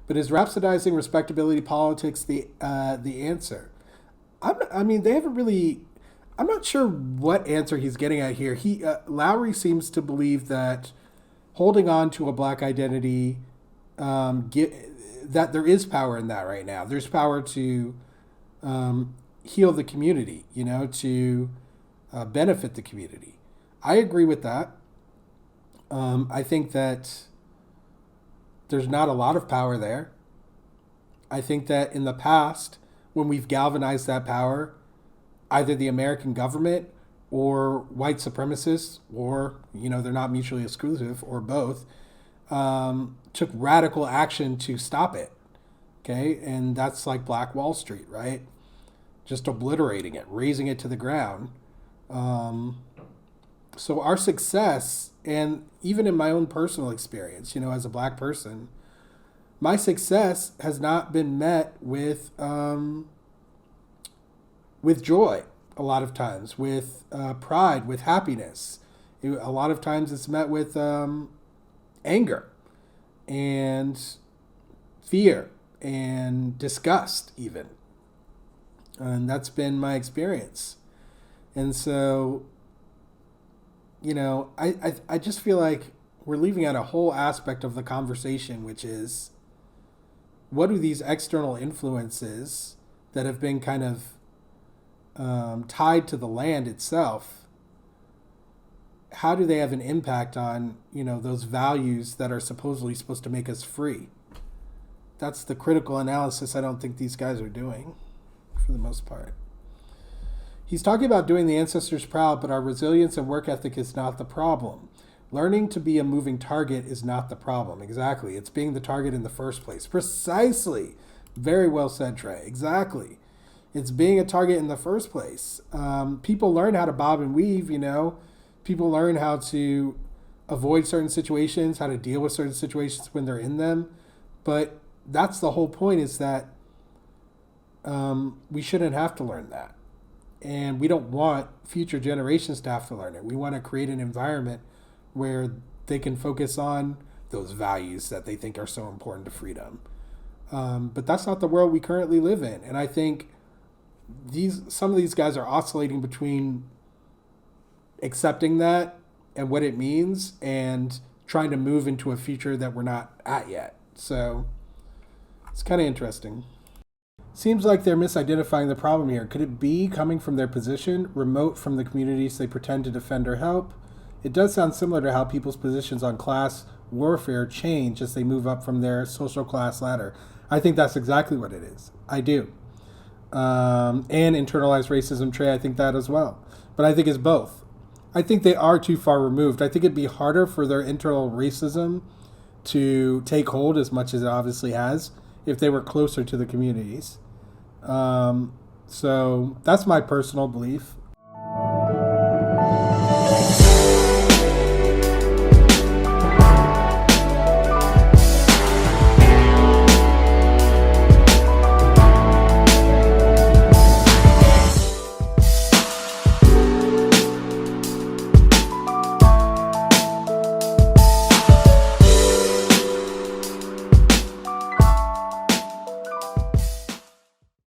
But is rhapsodizing respectability politics the answer? I mean, they haven't really. I'm not sure what answer he's getting at here. Loury seems to believe that holding on to a black identity, that there is power in that right now. There's power to heal the community, to benefit the community. I agree with that. I think that there's not a lot of power there. I think that in the past, when we've galvanized that power, either the American government or white supremacists, or, they're not mutually exclusive, or both, took radical action to stop it. Okay? And that's like Black Wall Street, right? Just obliterating it, razing it to the ground. So our success, and even in my own personal experience, as a black person, my success has not been met with joy a lot of times, with pride, with happiness. A lot of times it's met with anger and fear and disgust even. And that's been my experience. And so, I just feel like we're leaving out a whole aspect of the conversation, which is, what do these external influences that have been kind of tied to the land itself, how do they have an impact on, those values that are supposedly supposed to make us free? That's the critical analysis I don't think these guys are doing, for the most part. He's talking about doing the ancestors proud, but our resilience and work ethic is not the problem. Learning to be a moving target is not the problem. Exactly. It's being the target in the first place. Precisely. Very well said, Trey. Exactly. It's being a target in the first place. People learn how to bob and weave, People learn how to avoid certain situations, how to deal with certain situations when they're in them. But that's the whole point, is that we shouldn't have to learn that. And we don't want future generations to have to learn it. We want to create an environment where they can focus on those values that they think are so important to freedom. But that's not the world we currently live in. And I think some of these guys are oscillating between accepting that and what it means and trying to move into a future that we're not at yet. So it's kind of interesting. Seems like they're misidentifying the problem here. Could it be coming from their position, remote from the communities they pretend to defend or help? It does sound similar to how people's positions on class warfare change as they move up from their social class ladder. I think that's exactly what it is. I do. And internalized racism, Trey, I think that as well. But I think it's both. I think they are too far removed. I think it'd be harder for their internal racism to take hold as much as it obviously has if they were closer to the communities. So that's my personal belief.